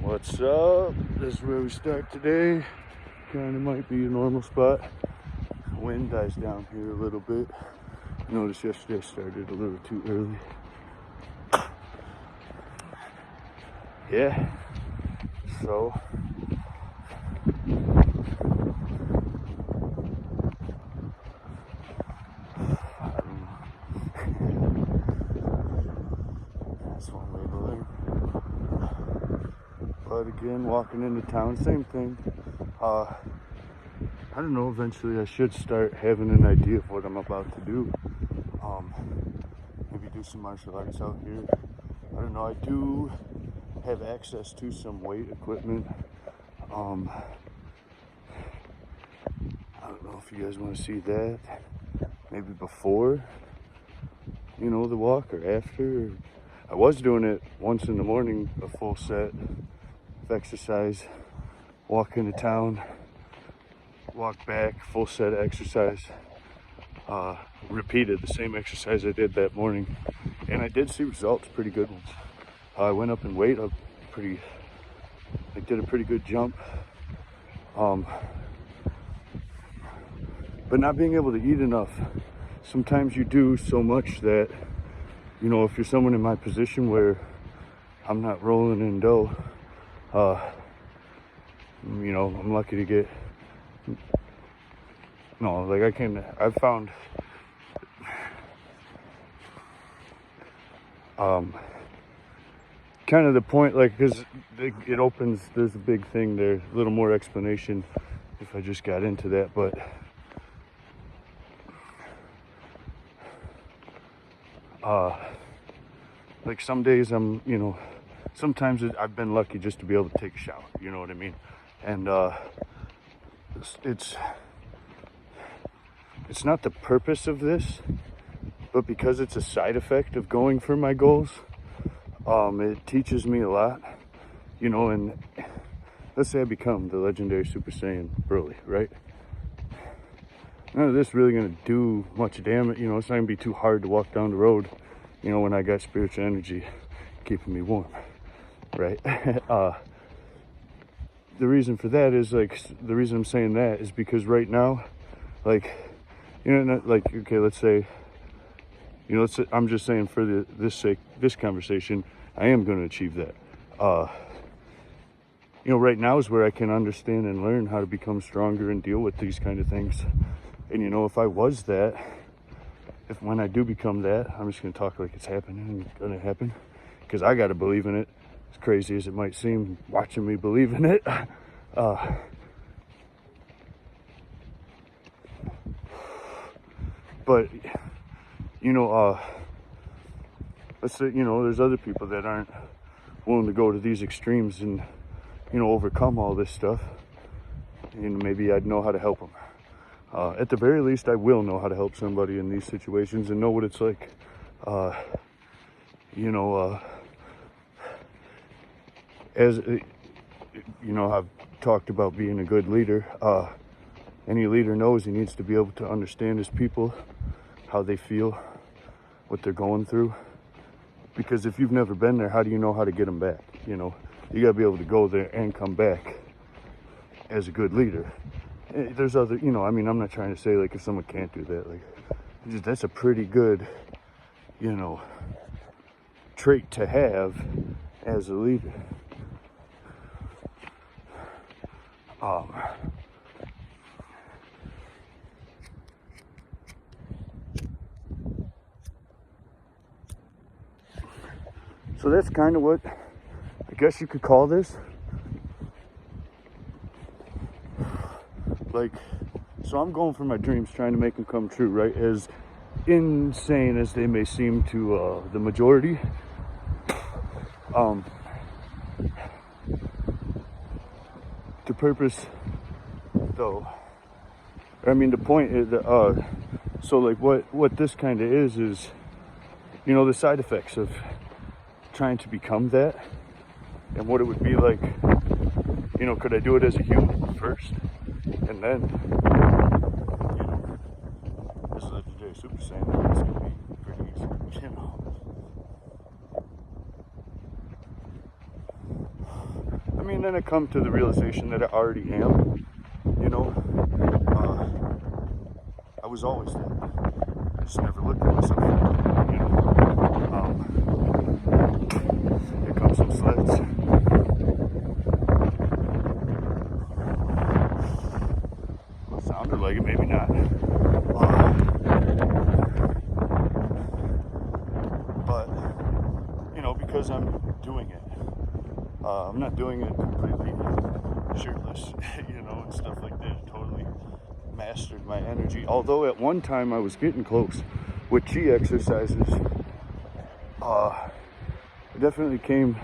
What's up? This is where we start today. Kind of might be a normal spot. Wind dies down here a little bit. I noticed yesterday I started a little too early. Yeah. So that's one way to learn. But again, walking into town, same thing. I don't know, eventually I should start having an idea of what I'm about to do. Maybe do some martial arts out here. I don't know, I do have access to some weight equipment. I don't know if you guys want to see that. Maybe before, the walk, or after. I was doing it once in the morning, a full set of exercise. Walk into town, walk back, full set of exercise. Repeated the same exercise I did that morning, and I did see results, pretty good ones. I went up in weight, I did a pretty good jump. But not being able to eat enough, sometimes you do so much that, if you're someone in my position where I'm not rolling in dough, I'm lucky to get, I've found, kind of the point, because it opens, there's a big thing there, a little more explanation if I just got into that, but some days sometimes I've been lucky just to be able to take a shower, you know what I mean? And it's not the purpose of this, but because it's a side effect of going for my goals, it teaches me a lot, and let's say I become the legendary Super Saiyan Broly, right? None of this really gonna do much damage, it's not gonna be too hard to walk down the road, when I got spiritual energy keeping me warm, right? The reason for that is, the reason I'm saying that is because right now, okay, let's say, I'm just saying for this conversation, I am going to achieve that. Right now is where I can understand and learn how to become stronger and deal with these kind of things. And if I was that, when I do become that, I'm just going to talk like it's happening and it's going to happen, because I got to believe in it. As crazy as it might seem, watching me believe in it. But let's say, there's other people that aren't willing to go to these extremes and, overcome all this stuff. And maybe I'd know how to help them. At the very least, I will know how to help somebody in these situations and know what it's like. As I've talked about being a good leader. Any leader knows he needs to be able to understand his people, how they feel, what they're going through. Because if you've never been there, how do you know how to get them back? You gotta be able to go there and come back as a good leader. There's other, I'm not trying to say if someone can't do that, that's a pretty good, trait to have as a leader. So that's kind of what I guess you could call this. So I'm going for my dreams, trying to make them come true, right? As insane as they may seem to the majority. The purpose, though, the point is that, what this kind of is, the side effects of trying to become that, and what it would be like, could I do it as a human first, and then, this legendary Super Saiyan, it's gonna be pretty easy, mean, then I come to the realization that I already am, you know. I was always that. I just never looked at myself that way, you know. Here comes some sleds. Well, sounded like it, maybe not. But, you know, because I'm doing it. I'm not doing it completely shirtless, you know, and stuff like that. Totally mastered my energy. Although at one time I was getting close with chi exercises. It definitely came.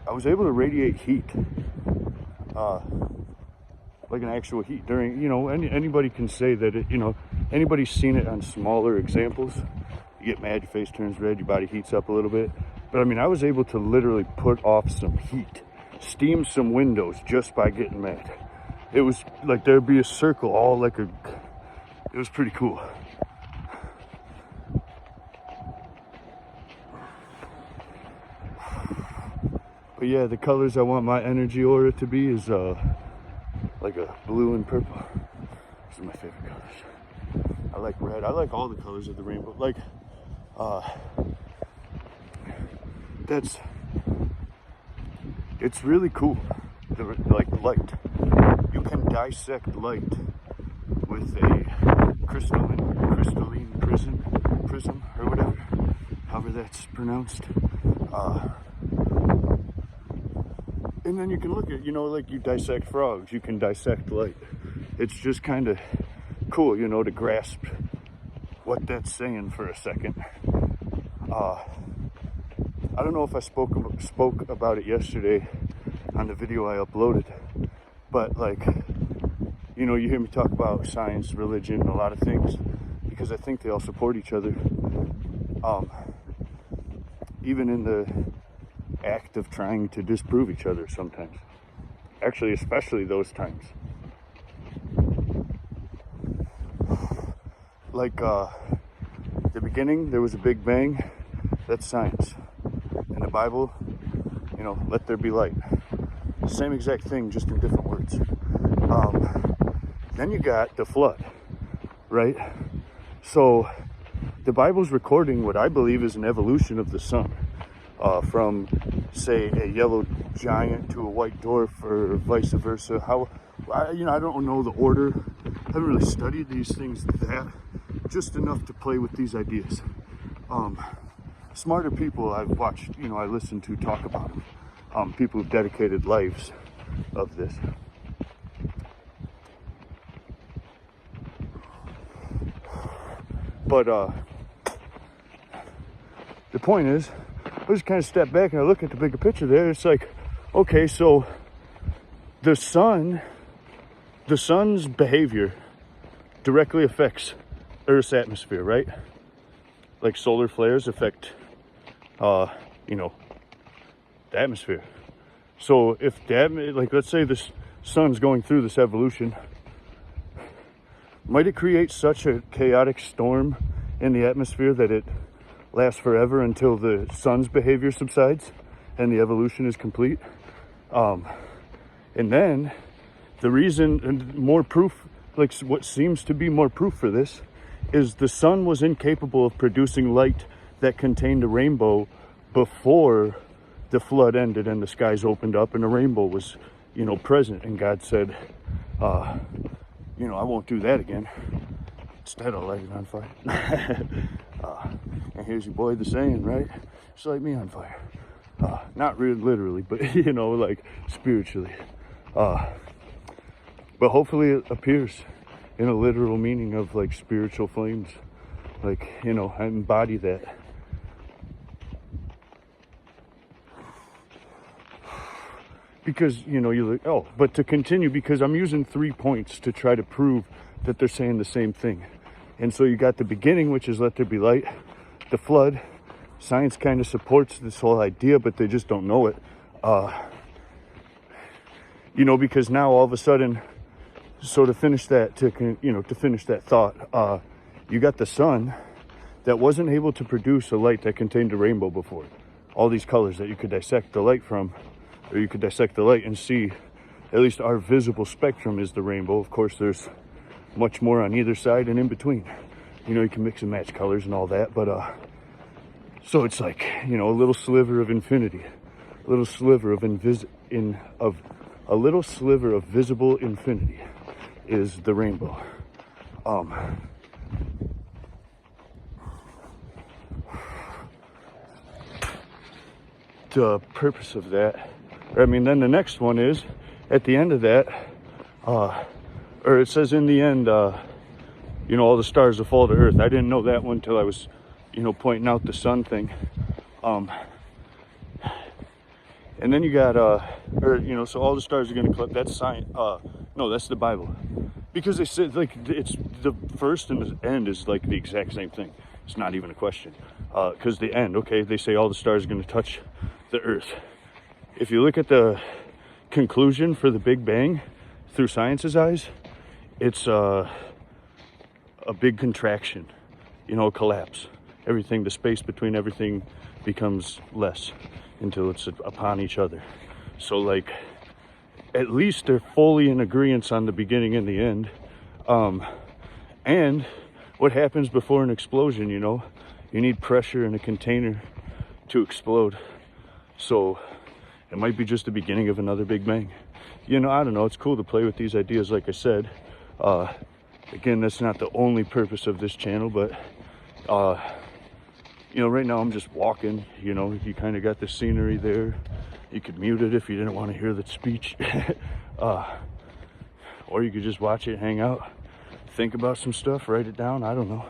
I was able to radiate heat, like an actual heat during. You know, anybody can say that. You know, anybody's seen it on smaller examples. You get mad, your face turns red, your body heats up a little bit. But I mean, I was able to literally put off some heat, steam some windows just by getting mad. It was like there'd be a circle, all like a. It was pretty cool. But yeah, the colors I want my energy aura to be is like a blue and purple. These are my favorite colors. I like red. I like all the colors of the rainbow. Like, it's really cool. Like light. You can dissect light with a crystalline prism or whatever, however that's pronounced. And then you can look at, you know, like you dissect frogs, you can dissect light. It's just kind of cool, you know, to grasp what that's saying for a second. I don't know if I spoke about it yesterday on the video I uploaded, but like, you know, you hear me talk about science, religion, a lot of things, because I think they all support each other. Even in the act of trying to disprove each other sometimes. Actually, especially those times. Like the beginning, there was a big bang. That's science. In the Bible, you know, let there be light. Same exact thing, just in different words. Then you got the flood, right? So the Bible's recording what I believe is an evolution of the sun. From, say, a yellow giant to a white dwarf, or vice versa. How, you know, I don't know the order. I haven't really studied these things just enough to play with these ideas. Smarter people I've watched, you know, I listen to talk about them. People who've dedicated lives of this. But the point is, I just kind of step back and I look at the bigger picture there. It's like, okay, so the sun's behavior directly affects Earth's atmosphere, right? Like solar flares affect, you know, the atmosphere. So if like, let's say the sun's going through this evolution, might it create such a chaotic storm in the atmosphere that it lasts forever until the sun's behavior subsides and the evolution is complete? And then the reason, and more proof, like what seems to be more proof for this, is the sun was incapable of producing light that contained a rainbow before the flood ended and the skies opened up and a rainbow was, you know, present. And God said, you know, I won't do that again. Instead, I'll light it on fire. And here's your boy the saying, right? Just light me on fire. Not really literally, but, you know, like spiritually. But hopefully it appears in a literal meaning of like spiritual flames. Like, you know, I embody that. Because, you know, you're like, oh, but to continue, because I'm using 3 points to try to prove that they're saying the same thing. And so you got the beginning, which is let there be light. The flood, science kind of supports this whole idea, but they just don't know it. You know, because now all of a sudden, so to finish that, to finish that thought, you got the sun that wasn't able to produce a light that contained a rainbow before, all these colors that you could dissect the light from, or you could dissect the light and see at least our visible spectrum is the rainbow. Of course, there's much more on either side and in between. You know, you can mix and match colors and all that, but so it's like, you know, a little sliver of infinity, a little sliver of a little sliver of visible infinity is the rainbow. The purpose of that, I mean, then the next one is at the end of that, or it says in the end, you know, all the stars will fall to earth. I didn't know that one till I was, you know, pointing out the sun thing. And then you got, or, you know, so all the stars are going to collect. That's science. No, that's the Bible. Because they said, like, it's the first and the end is like the exact same thing. It's not even a question. Because the end, okay, they say all the stars are going to touch the earth. If you look at the conclusion for the Big Bang through science's eyes, it's a big contraction, you know, a collapse. Everything, the space between everything becomes less until it's upon each other. So, like, at least they're fully in agreement on the beginning and the end. And what happens before an explosion, you know? You need pressure in a container to explode. So it might be just the beginning of another Big Bang. You know, I don't know. It's cool to play with these ideas, like I said. Again, that's not the only purpose of this channel, but you know, right now I'm just walking. You know, you kind of got the scenery there. You could mute it if you didn't want to hear the speech. Or you could just watch it, hang out, think about some stuff, write it down. I don't know.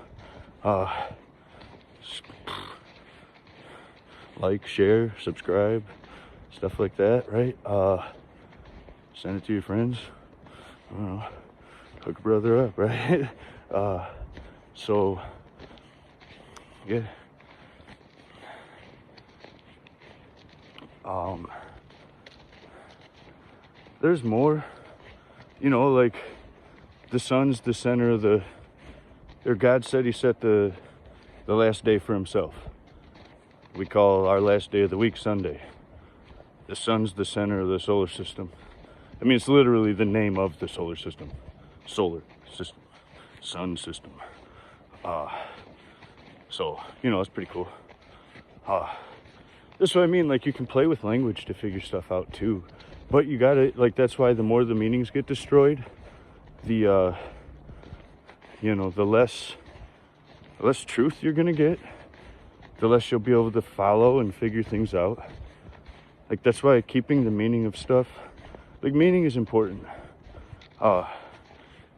Like, share, subscribe, stuff like that, right? Send it to your friends. I don't know. Hook a brother up, right? So, yeah. There's more, you know, like the sun's the center of or God said he set the last day for himself. We call our last day of the week Sunday. The sun's the center of the solar system. I mean, it's literally the name of the solar system. Solar system, sun system. So, you know, it's pretty cool. That's what I mean, like, you can play with language to figure stuff out too. But you gotta, like, that's why the more the meanings get destroyed, the, you know, the less truth you're gonna get, the less you'll be able to follow and figure things out. Like, that's why keeping the meaning of stuff, like, meaning is important.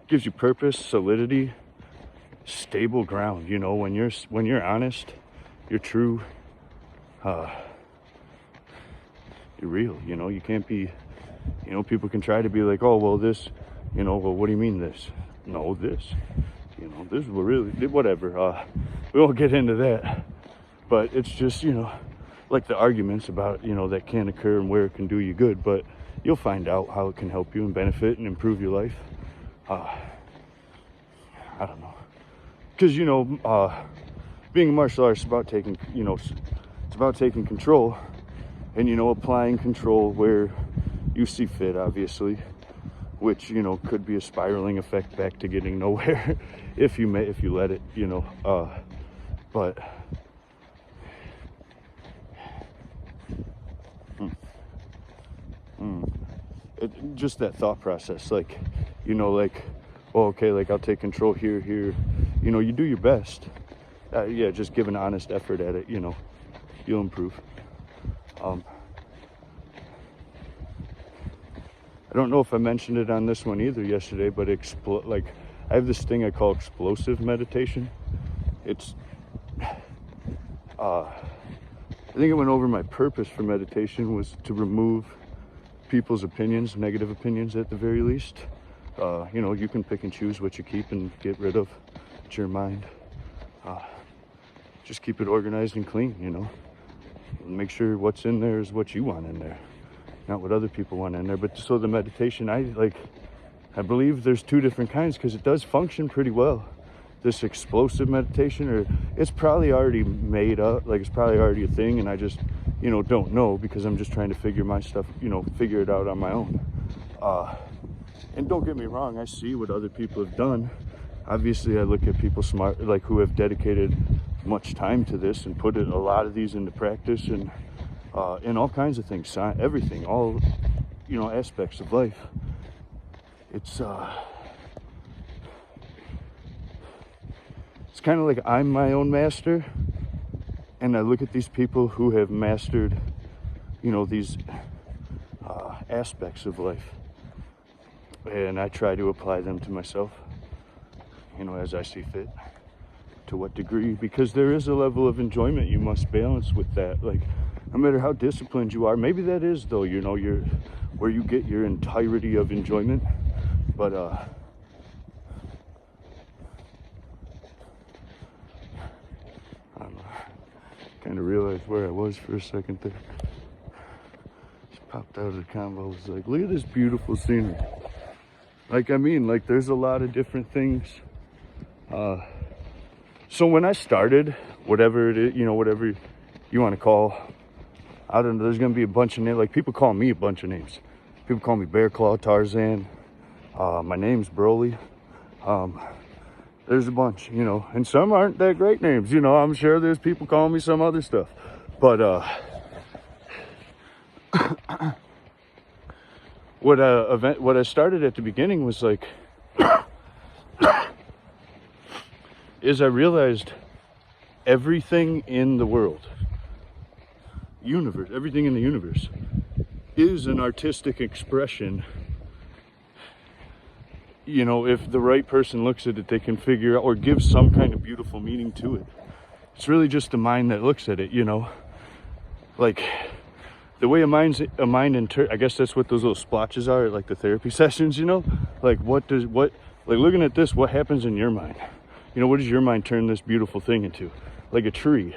Gives you purpose, solidity, stable ground. You know, when you're honest, you're true, you're real. You know, you can't be, you know, people can try to be like, oh, well, this, you know, well, what do you mean this? No, this, you know, this is what really, whatever. We won't get into that, but it's just, you know, like the arguments about, you know, that can occur and where it can do you good, but you'll find out how it can help you and benefit and improve your life. I don't know, because, you know, being a martial artist is about taking, you know, it's about taking control and, you know, applying control where you see fit, obviously, which, you know, could be a spiraling effect back to getting nowhere if you let it, you know, but just that thought process, like, you know, like, oh, okay, like, I'll take control here, you know, you do your best. Yeah, just give an honest effort at it, you know, you'll improve. I don't know if I mentioned it on this one either yesterday, but like, I have this thing I call explosive meditation. It's, I think I went over my purpose for meditation was to remove people's opinions, negative opinions at the very least. You know, you can pick and choose what you keep and get rid of. It's your mind. Just keep it organized and clean, you know. Make sure what's in there is what you want in there, not what other people want in there. But so the meditation, I believe there's two different kinds, because it does function pretty well. This explosive meditation, or it's probably already made up, like, it's probably already a thing, and I just, don't know, because I'm just trying to figure my stuff, figure it out on my own. And don't get me wrong, I see what other people have done. Obviously, I look at people smart, like who have dedicated much time to this and put a lot of these into practice, and in all kinds of things, everything, all, aspects of life. It's kind of like I'm my own master, and I look at these people who have mastered, these aspects of life, and I try to apply them to myself, as I see fit. To what degree? Because there is a level of enjoyment you must balance with that. Like, no matter how disciplined you are, maybe that is, though, you're where you get your entirety of enjoyment. But I don't know, kind of realized where I was for a second there. Just popped out of the combo. I was like, look at this beautiful scenery. Like, there's a lot of different things. So when I started, whatever it is, whatever you want to call, I don't know, there's going to be a bunch of names. Like, people call me a bunch of names. People call me Bear Claw, Tarzan. My name's Broly. There's a bunch, and some aren't that great names. I'm sure there's people calling me some other stuff. But what I started at the beginning was like, is I realized everything in the world, universe, everything in the universe is an artistic expression. If the right person looks at it, they can figure out or give some kind of beautiful meaning to it. It's really just the mind that looks at it, like the way a mind I guess that's what those little splotches are at, like the therapy sessions, like like looking at this, what happens in your mind? What does your mind turn this beautiful thing into? Like a tree.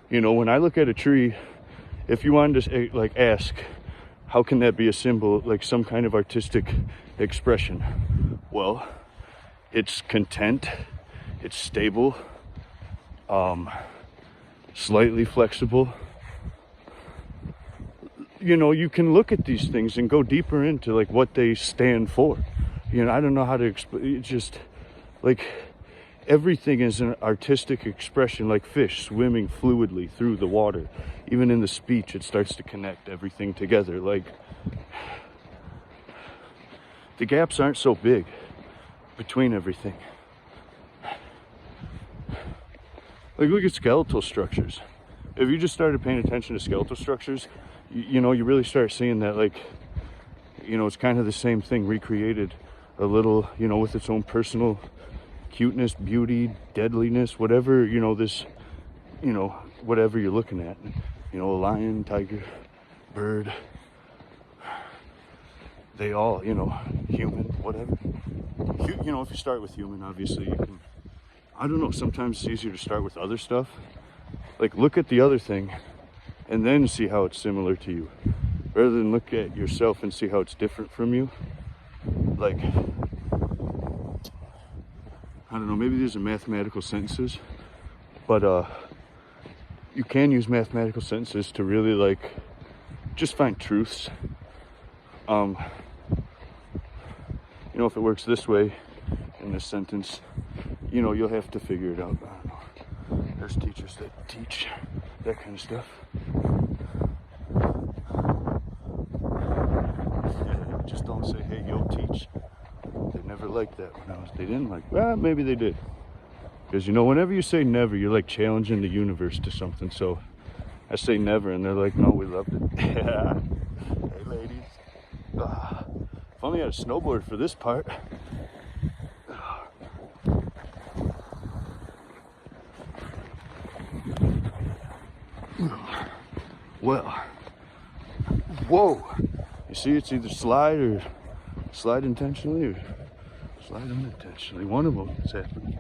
When I look at a tree, if you wanted to like ask, how can that be a symbol, like some kind of artistic expression? Well, it's content, it's stable, slightly flexible. You can look at these things and go deeper into like what they stand for. I don't know how to explain. It's just like everything is an artistic expression, like fish swimming fluidly through the water. Even in the speech, it starts to connect everything together. Like, the gaps aren't so big between everything. Like, look at skeletal structures. If you just started paying attention to skeletal structures, you really start seeing that, like, it's kind of the same thing recreated a little, with its own personal cuteness, beauty, deadliness, whatever, this, whatever you're looking at, a lion, tiger, bird, they all, human, whatever. If you start with human, obviously you can, I don't know, sometimes it's easier to start with other stuff. Like, look at the other thing and then see how it's similar to you, rather than look at yourself and see how it's different from you. Like, I don't know, maybe these are mathematical sentences, but you can use mathematical sentences to really, like, just find truths. If it works this way in this sentence, you'll have to figure it out. I don't know. There's teachers that teach that kind of stuff. Yeah, just don't say, hey, yo, teach. They never liked that when they didn't like, well, maybe they did. Because, whenever you say never, you're like challenging the universe to something. So I say never, and they're like, no, we loved it. Yeah. Hey, ladies. If only I had a snowboard for this part. Well, whoa. You see, it's either slide intentionally or slide unintentionally. One of them is happening.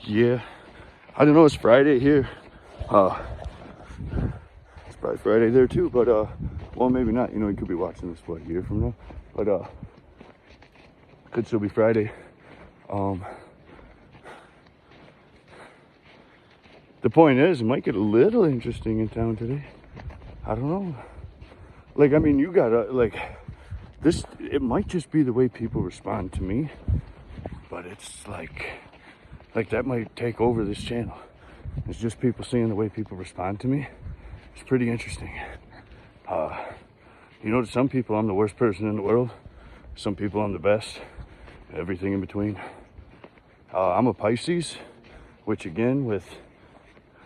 Yeah, I don't know, it's Friday here. It's probably Friday there too, but well, maybe not. You know, you could be watching this what, a year from now, but could still be Friday. The point is, it might get a little interesting in town today. I don't know. Like, I mean, you gotta, like, this, it might just be the way people respond to me, but it's like that might take over this channel. It's just people seeing the way people respond to me. It's pretty interesting. You know, to some people, I'm the worst person in the world. Some people, I'm the best. Everything in between. I'm a Pisces, which again, with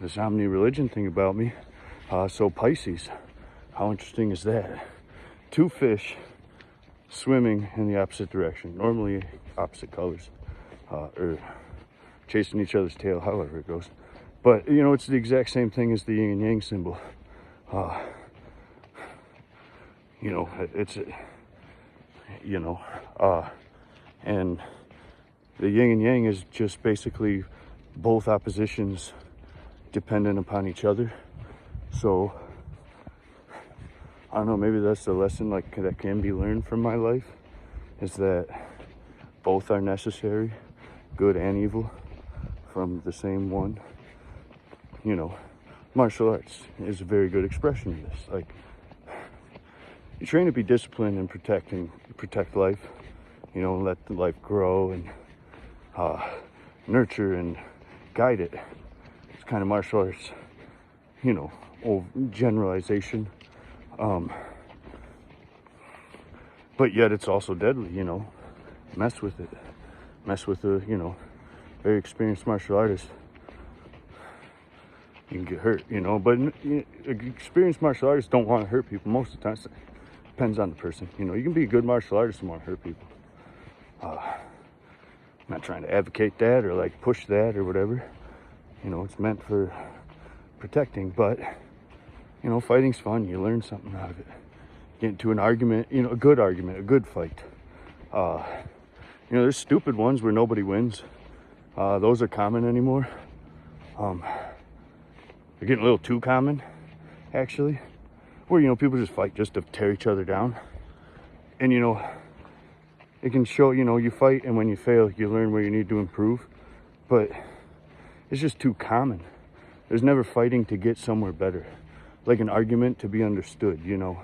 this omni-religion thing about me, so Pisces, how interesting is that? Two fish swimming in the opposite direction, normally opposite colors, or chasing each other's tail, however it goes. But, you know, it's the exact same thing as the yin and yang symbol. You know, it's, you know, and the yin and yang is just basically both oppositions dependent upon each other. So, I don't know, maybe that's the lesson like that can be learned from my life, is that both are necessary, good and evil, from the same one. You know, martial arts is a very good expression of this. Like, you train to be disciplined and protect life, you know, let the life grow and nurture and guide it. It's kind of martial arts, you know, generalization. But yet it's also deadly, you know. Mess with it. Mess with a, you know, very experienced martial artist. You can get hurt, you know. But experienced martial artists don't want to hurt people most of the time. It depends on the person. You know, you can be a good martial artist and want to hurt people. I'm not trying to advocate that or like push that or whatever. You know, it's meant for protecting, but you know, fighting's fun. You learn something out of it. Get into an argument, you know, a good argument, a good fight. You know, there's stupid ones where nobody wins. Those are common anymore. They're getting a little too common, actually. Where, you know, people just fight just to tear each other down. And, you know, it can show, you know, you fight and when you fail, you learn where you need to improve. But it's just too common. There's never fighting to get somewhere better. Like an argument to be understood, you know.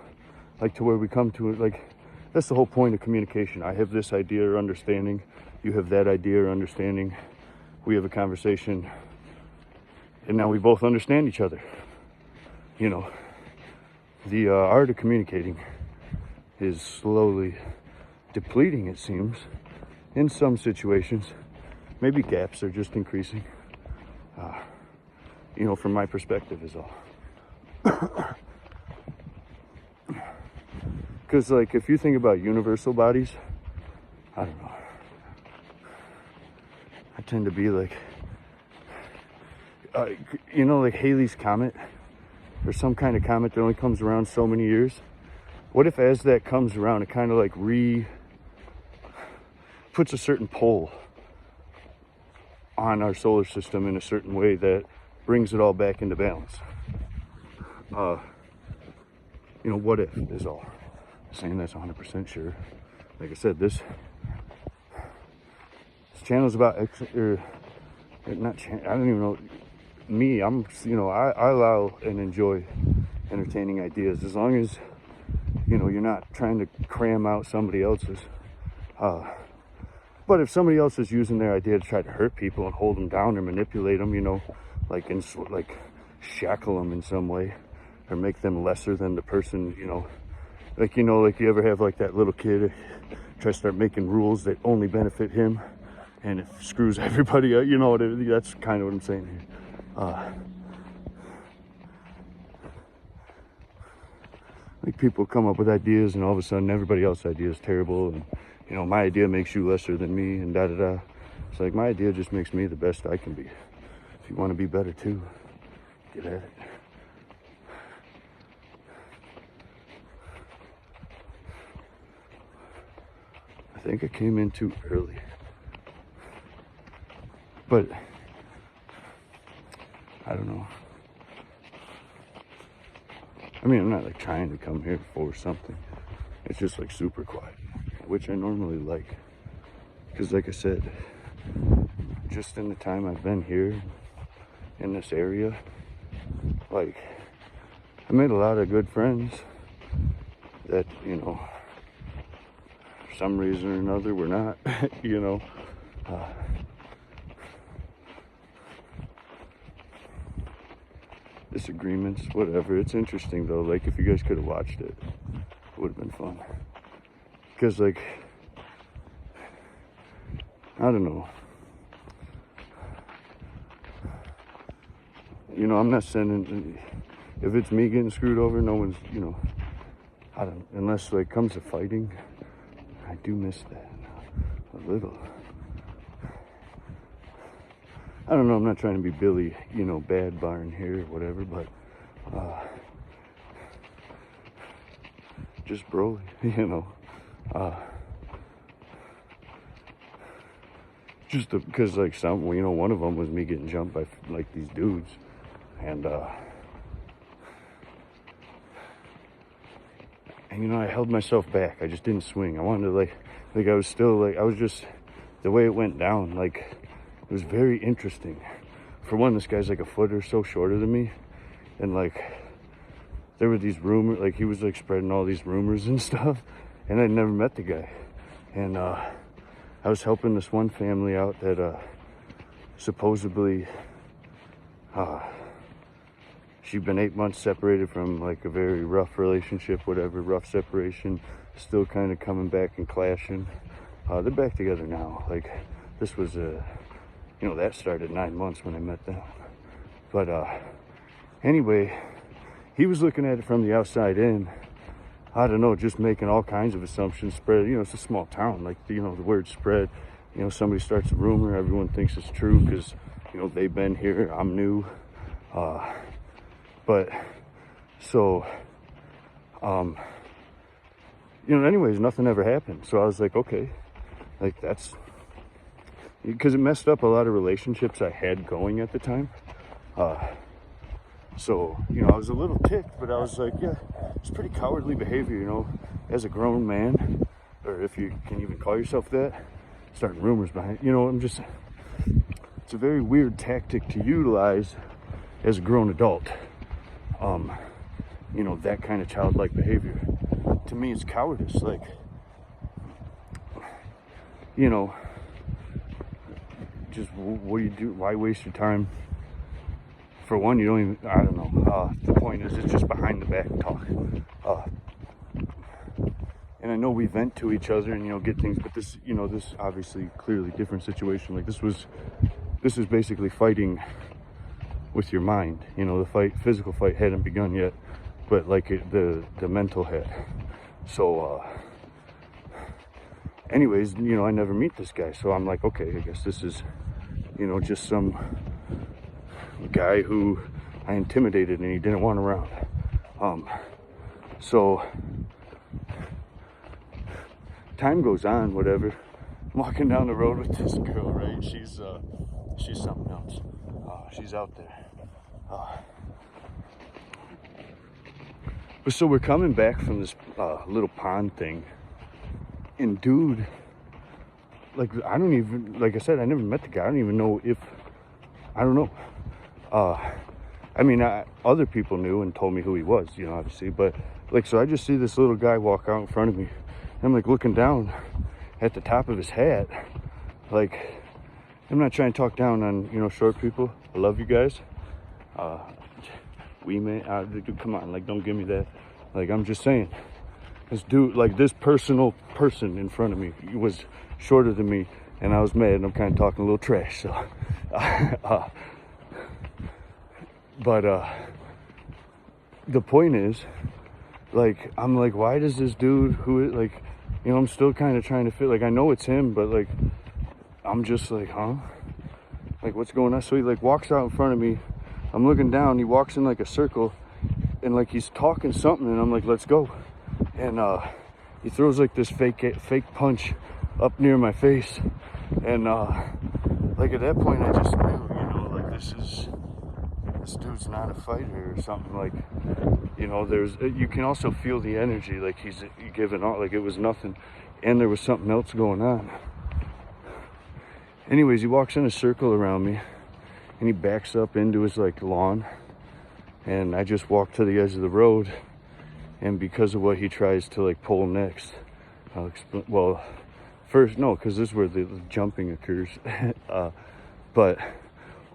Like to where we come to it, like, that's the whole point of communication. I have this idea or understanding. You have that idea or understanding. We have a conversation. And now we both understand each other. You know, the art of communicating is slowly depleting, it seems, in some situations. Maybe gaps are just increasing. You know, from my perspective is all. Because, like, if you think about universal bodies, I don't know. I tend to be like, you know, like Halley's Comet, or some kind of comet that only comes around so many years. What if as that comes around, it kind of like puts a certain pull on our solar system in a certain way that brings it all back into balance? You know, what if is all. Saying that's 100% sure. Like I said, this channel is about I don't even know. Me, I'm, you know, I allow and enjoy entertaining ideas as long as, you know, you're not trying to cram out somebody else's. But if somebody else is using their idea to try to hurt people and hold them down or manipulate them, you know, like shackle them in some way or make them lesser than the person, you know, like you ever have like that little kid try to start making rules that only benefit him and it screws everybody up, you know, that's kind of what I'm saying here. Like people come up with ideas and all of a sudden everybody else's idea is terrible and, you know, my idea makes you lesser than me and da-da-da. It's like my idea just makes me the best I can be. If you want to be better too, get at it. I think I came in too early. But I don't know. I mean, I'm not like trying to come here for something. It's just like super quiet, which I normally like. Because like I said, just in the time I've been here in this area, like I made a lot of good friends that, you know, for some reason or another we're not, you know. Disagreements, whatever. It's interesting though, like if you guys could have watched it, it would have been fun. Because like, I don't know. You know, I'm not sending, if it's me getting screwed over, no one's, you know, I don't, unless like comes to fighting, I do miss that a little. I don't know, I'm not trying to be Billy, you know, bad barn here or whatever, but just Broly, you know. Just because like some, you know, one of them was me getting jumped by like these dudes, and you know, I held myself back. I just didn't swing. I wanted to like I was still like, I was just, the way it went down, like it was very interesting. For one, this guy's like a foot or so shorter than me, and like there were these rumors, like he was like spreading all these rumors and stuff, and I'd never met the guy, and I was helping this one family out that supposedly she'd been 8 months separated from like a very rough relationship, whatever, rough separation, still kind of coming back and clashing. They're back together now. Like this was you know, that started 9 months when I met them. But anyway, he was looking at it from the outside in. I don't know, just making all kinds of assumptions, spread, you know, it's a small town, like, you know, the word spread, you know, somebody starts a rumor, everyone thinks it's true because, you know, they've been here, I'm new. But so, you know, anyways, nothing ever happened. So I was like, okay, like that's, because it messed up a lot of relationships I had going at the time. So, you know, I was a little ticked, but I was like, yeah, it's pretty cowardly behavior, you know, as a grown man, or if you can even call yourself that, starting rumors behind, you know, it's a very weird tactic to utilize as a grown adult. You know, that kind of childlike behavior. To me, it's cowardice. Like, you know, just what do you do? Why waste your time? For one, you don't even, I don't know. The point is, it's just behind the back talk. And I know we vent to each other and, you know, get things, but this, you know, this obviously clearly different situation. Like this is basically fighting with your mind. You know, the physical fight hadn't begun yet, but like the mental had. So, anyways, you know, I never meet this guy. So I'm like, okay, I guess this is, you know, just some guy who I intimidated and he didn't want around. So time goes on, whatever. I'm walking down the road with this girl, right? She's something else. She's out there. But so we're coming back from this little pond thing, and dude, like I don't even, like I said, I never met the guy. I don't even know if, I don't know. I mean, other people knew and told me who he was, you know, obviously, but like, so I just see this little guy walk out in front of me. I'm like looking down at the top of his hat. Like, I'm not trying to talk down on, you know, short people. I love you guys. Dude, come on, like, don't give me that. Like, I'm just saying, this dude, like this person in front of me was shorter than me, and I was mad, and I'm kind of talking a little trash, so. But the point is, like, I'm like, why does this dude who, like, you know, I'm still kind of trying to fit, like, I know it's him, but like, I'm just like, huh? Like, what's going on? So he like walks out in front of me. I'm looking down, he walks in like a circle, and like he's talking something, and I'm like, let's go. And he throws like this fake punch up near my face, and like at that point I just knew, you know, like this this dude's not a fighter or something. Like, you know, you can also feel the energy, like he's giving out, like it was nothing, and there was something else going on. Anyways, he walks in a circle around me, and he backs up into his like lawn, and I just walk to the edge of the road, and because of what he tries to like pull next, I'll explain. Well, first, no, because this is where the jumping occurs. But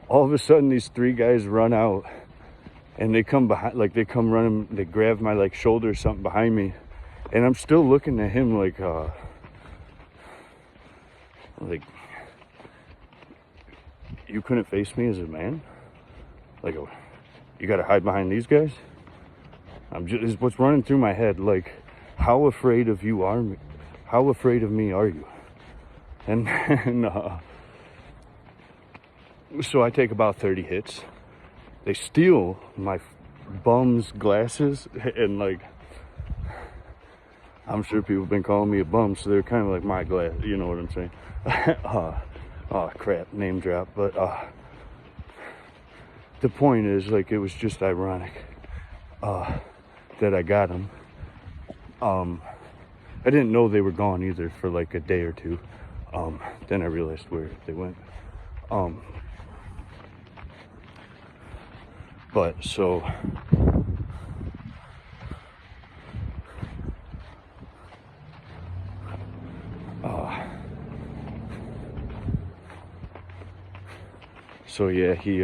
all of a sudden, these three guys run out, and they come behind, like they come running, they grab my like shoulder or something behind me, and I'm still looking at him like you couldn't face me as a man? Like, you gotta hide behind these guys? Is what's running through my head, like, how afraid of you are me? How afraid of me are you? And so I take about 30 hits. They steal my bum's glasses, and like, I'm sure people have been calling me a bum, so they're kind of like my glass, you know what I'm saying? Oh crap, name drop. But the point is, like, it was just ironic that I got them. I didn't know they were gone either for like a day or two. Then I realized where they went. But so yeah, he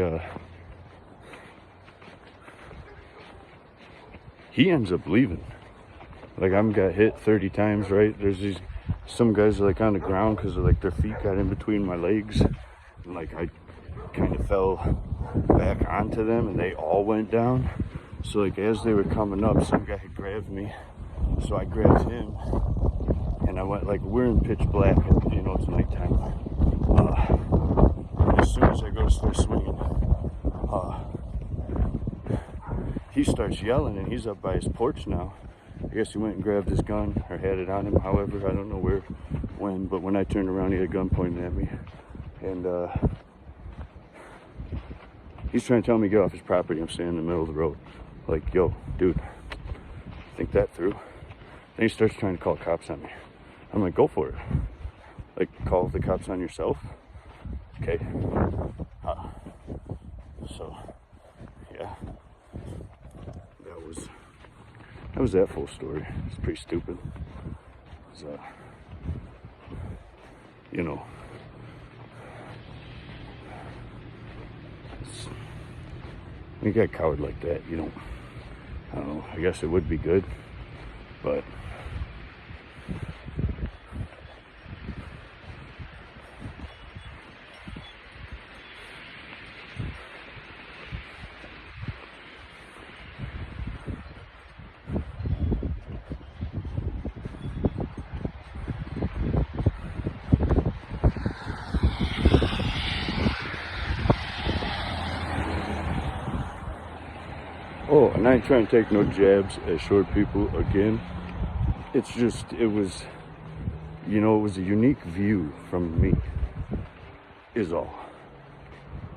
ends up leaving. Like, I'm got hit 30 times, right? There's some guys like on the ground because like their feet got in between my legs, and like I kind of fell back onto them, and they all went down. So like as they were coming up, some guy had grabbed me, so I grabbed him, and I went, like, we're in pitch black, and you know it's nighttime. And as soon as I go to start swinging, he starts yelling, and he's up by his porch now. I guess he went and grabbed his gun, or had it on him, however, I don't know when, but when I turned around, he had a gun pointed at me, and he's trying to tell me to get off his property. I'm standing in the middle of the road, like, yo, dude, think that through. Then he starts trying to call cops on me. I'm like, go for it. Like, call the cops on yourself. Okay. So, yeah. That was that full story. It's pretty stupid. It was, you know, when you got a coward like that, you don't, I don't know, I guess it would be good, but oh, and I ain't trying to take no jabs at short people again. It's just, it was, you know, it was a unique view from me, is all.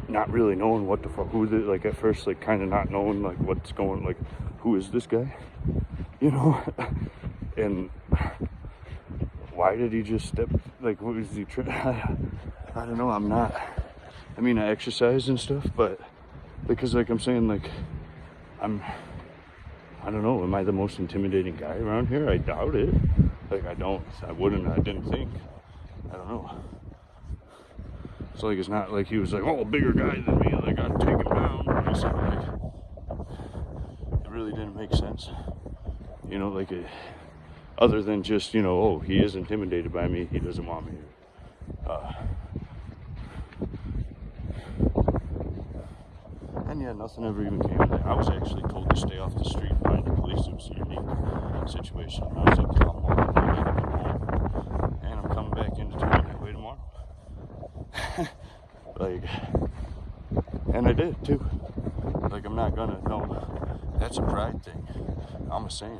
Not really knowing what the fuck, like at first, like kind of not knowing like what's going, like, who is this guy? You know? And why did he just step, like, what was he trying? I don't know, I mean, I exercise and stuff, but because, like I'm saying, like, I don't know, am I the most intimidating guy around here? I doubt it. Like, I didn't think. I don't know. So, like, it's not like he was like, oh, a bigger guy than me, like, I'd take him down. It's like, it really didn't make sense. You know, like, other than just, you know, oh, he is intimidated by me, he doesn't want me here. And yeah, nothing ever even came of that. I was actually told to stay off the street by the police. It was a unique situation. I was like, I'm walking home, and I'm coming back into town that way tomorrow. Like, and I did too. Like, I'm not gonna, no, that's a pride thing. I'm the same.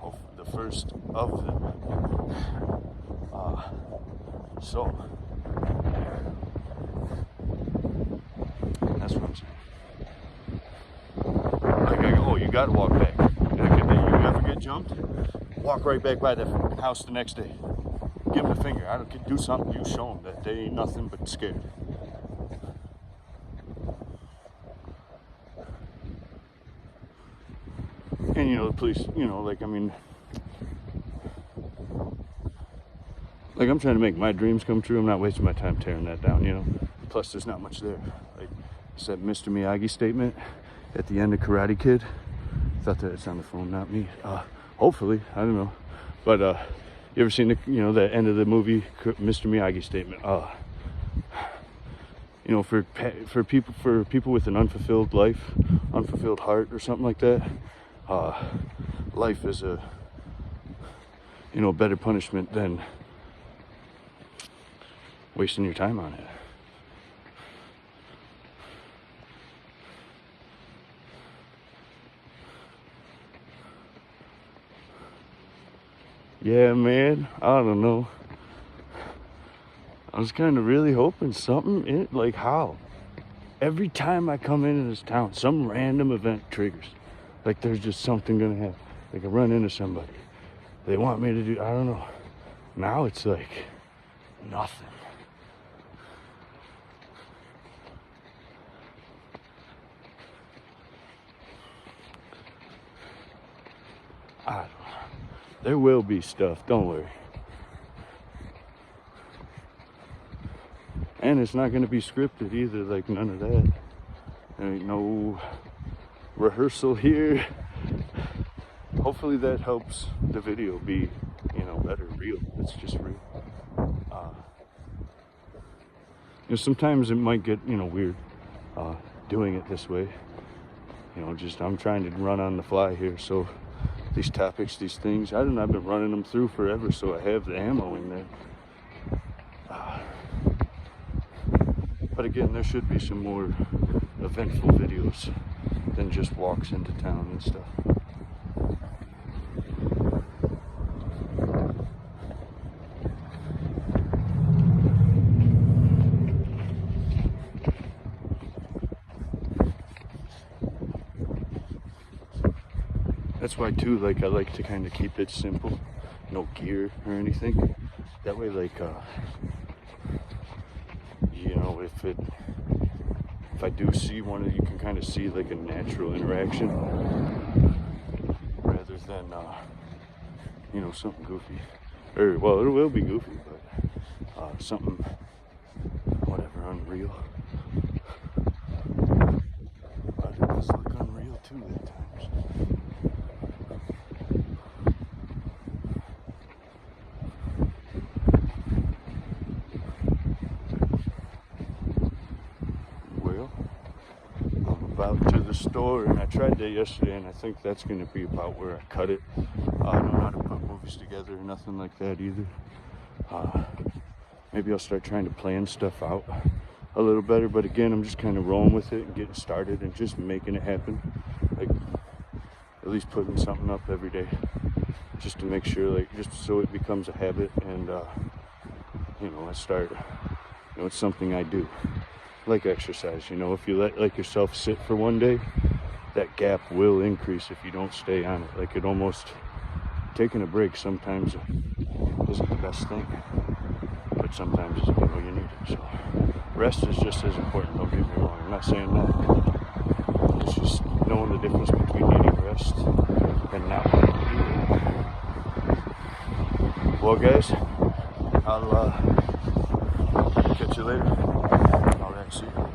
Oh, the first of them. So, that's got to walk back. Like, if you ever get jumped, walk right back by the house the next day. Give them the finger. I don't do something. You show them that they ain't nothing but scared. And you know, the police, you know, like, I mean, like, I'm trying to make my dreams come true. I'm not wasting my time tearing that down, you know. Plus, there's not much there. Like, it's that Mr. Miyagi statement at the end of Karate Kid. I thought that it's on the phone, not me. Hopefully, I don't know. But you ever seen the, you know, the end of the movie, Mr. Miyagi statement? You know, for people with an unfulfilled life, unfulfilled heart, or something like that, life is a, you know, better punishment than wasting your time on it. Yeah, man, I don't know. I was kind of really hoping something, like how? Every time I come into this town, some random event triggers. Like there's just something gonna happen. Like I run into somebody. They want me to do, I don't know. Now it's like nothing. I don't know. There will be stuff, don't worry. And it's not going to be scripted either, like none of that. There ain't no rehearsal here. Hopefully that helps the video be, you know, better, real. It's just real. You know, sometimes it might get, you know, weird doing it this way. You know, just I'm trying to run on the fly here, so these topics, these things, I've been running them through forever, so I have the ammo in there. But again, there should be some more eventful videos than just walks into town and stuff. That's why too, like I like to kind of keep it simple, no gear or anything. That way, like, you know, if I do see one, you can kind of see like a natural interaction rather than, you know, something goofy. Or, well, it will be goofy, but something, whatever, unreal. But it does look unreal too at times. Out to the store, and I tried that yesterday, and I think that's going to be about where I cut it. I don't know how to put movies together or nothing like that either. Maybe I'll start trying to plan stuff out a little better, but again, I'm just kind of rolling with it and getting started and just making it happen. Like at least putting something up every day, just to make sure, like, just so it becomes a habit, and you know, I start, you know, it's something I do. Like exercise, you know, if you let yourself sit for one day, that gap will increase if you don't stay on it. Like, it almost, taking a break sometimes isn't the best thing, but sometimes it's, you know, you need it. So rest is just as important, don't get me wrong, I'm not saying that. It's just knowing the difference between needing rest and not wanting to do it. Well guys, I'll catch you later. See you.